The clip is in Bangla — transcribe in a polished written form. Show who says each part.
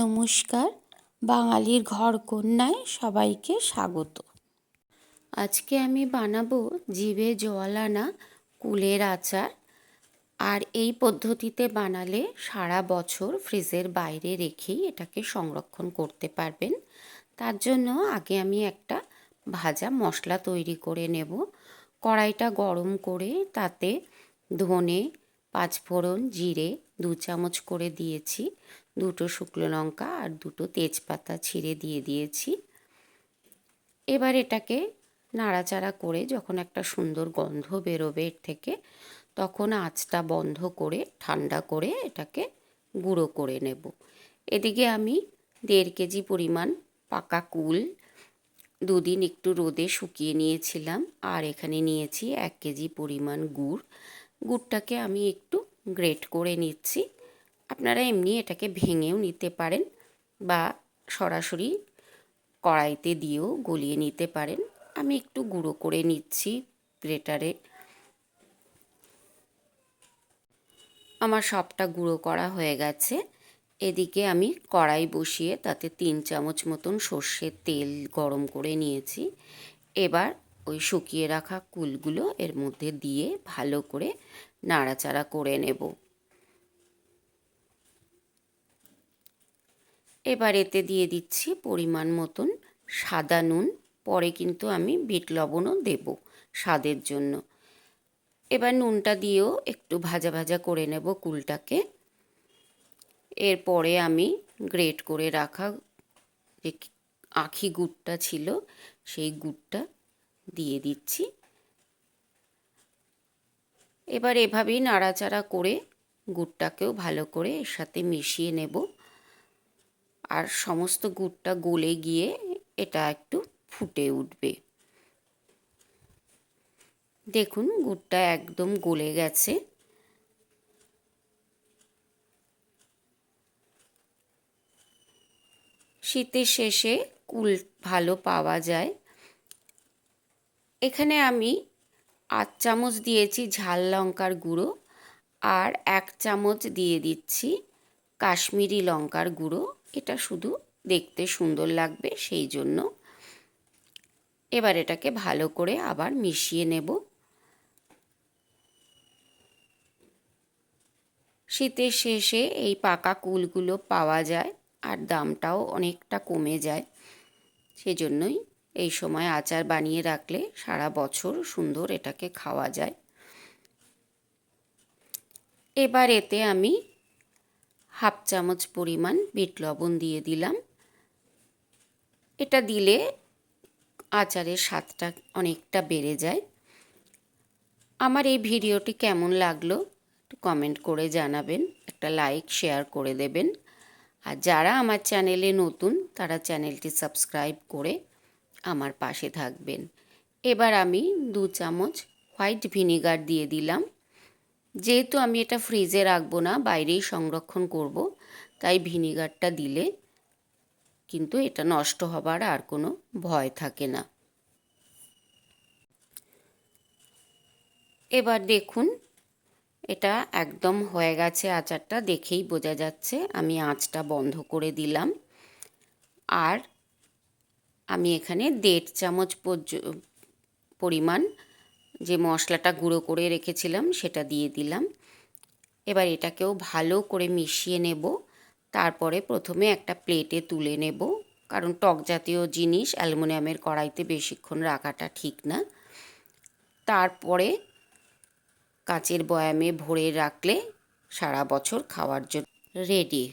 Speaker 1: নমস্কার, বাঙালির ঘরকন্যায় সবাইকে স্বাগত। আজকে আমি বানাবো জিভে জল আনা কুলের আচার। আর এই পদ্ধতিতে বানালে সারা বছর ফ্রিজের বাইরে রেখেই এটাকে সংরক্ষণ করতে পারবেন। তার জন্য আগে আমি একটা ভাজা মশলা তৈরি করে নেব। কড়াইটা গরম করে তাতে ধনে, পাঁচফোড়ন, জিরে 2 চামচ করে দিয়েছি, 2টো শুকনো লঙ্কা আর 2টো তেজপাতা ছিঁড়ে দিয়ে দিয়েছি। এবার এটাকে নাড়াচাড়া করে যখন একটা সুন্দর গন্ধ বেরোবে এর থেকে, তখন আঁচটা বন্ধ করে ঠান্ডা করে এটাকে গুঁড়ো করে নেব। এদিকে আমি 1.5 কেজি পরিমাণ পাকা কুল 2 দিন একটু রোদে শুকিয়ে নিয়েছিলাম। আর এখানে নিয়েছি 1 কেজি পরিমাণ গুড়। গুড়টাকে আমি একটু গ্রেট করে নিচ্ছি। আপনারা এমনি এটাকে ভেঙেও নিতে পারেন বা সরাসরি কড়াইতে দিয়েও গলিয়ে নিতে পারেন। আমি একটু গুঁড়ো করে নিচ্ছি গ্রেটারে। আমার সবটা গুঁড়ো করা হয়ে গেছে। এদিকে আমি কড়াই বসিয়ে তাতে 3 চামচ মতন সর্ষের তেল গরম করে নিয়েছি। এবার ওই শুকিয়ে রাখা কুলগুলো এর মধ্যে দিয়ে ভালো করে নাড়াচাড়া করে নেব। এবার এতে দিয়ে দিচ্ছি পরিমাণ মতন সাদা নুন। পরে কিন্তু আমি বিট লবণও দেব স্বাদের জন্য। এবার নুনটা দিয়েও একটু ভাজা ভাজা করে নেব কুলটাকে। এরপরে আমি গ্রেট করে রাখা যে আখি গুড়টা ছিল সেই গুড়টা দিয়ে দিচ্ছি। এবার এভাবেই নাড়াচাড়া করে গুড়টাকেও ভালো করে এর সাথে মিশিয়ে নেব। আর সমস্ত গুড়টা গলে গিয়ে এটা একটু ফুটে উঠবে। দেখুন গুড়টা একদম গলে গেছে। শীতের শেষে কুল ভালো পাওয়া যায়। এখানে আমি 8 চামচ দিয়েছি ঝাল লঙ্কার গুঁড়ো আর 1 চামচ দিয়ে দিচ্ছি কাশ্মীরি লঙ্কার গুঁড়ো। এটা শুধু দেখতে সুন্দর লাগবে সেই জন্য। এবার এটাকে ভালো করে আবার মিশিয়ে নেব। শীতের শেষে এই পাকা কুলগুলো পাওয়া যায় আর দামটাও অনেকটা কমে যায়। সেজন্যই এই সময় আচার বানিয়ে রাখলে সারা বছর সুন্দর এটাকে খাওয়া যায়। এবার এতে আমি 1/2 চামচ পরিমাণ বিট লবণ দিয়ে দিলাম। এটা দিলে আচারের স্বাদটা অনেকটা বেড়ে যায়। আমার এই ভিডিওটি কেমন লাগলো একটু কমেন্ট করে জানাবেন, একটা লাইক শেয়ার করে দেবেন। আর যারা আমার চ্যানেলে নতুন তারা চ্যানেলটি সাবস্ক্রাইব করে আমার পাশে থাকবেন। এবার আমি 2 চামচ হোয়াইট ভিনিগার দিয়ে দিলাম। যেহেতু আমি এটা ফ্রিজে রাখবো না, বাইরেই সংরক্ষণ করব, তাই ভিনিগারটা দিলে কিন্তু এটা নষ্ট হবার আর কোনো ভয় থাকে না। এবার দেখুন এটা একদম হয়ে গেছে, আচারটা দেখেই বোঝা যাচ্ছে। আমি আঁচটা বন্ধ করে দিলাম। আর আমি এখানে 1.5 চামচ পরিমাণ যে মশলাটা গুঁড়ো করে রেখেছিলাম সেটা দিয়ে দিলাম। এবার এটাকেও ভালো করে মিশিয়ে নেব। তারপরে প্রথমে একটা প্লেটে তুলে নেব, কারণ টক জাতীয় জিনিস অ্যালুমিনিয়ামের কড়াইতে বেশিক্ষণ রাখাটা ঠিক না। তারপরে কাচের বয়ামে ভরে রাখলে সারা বছর খাওয়ার জন্য রেডি।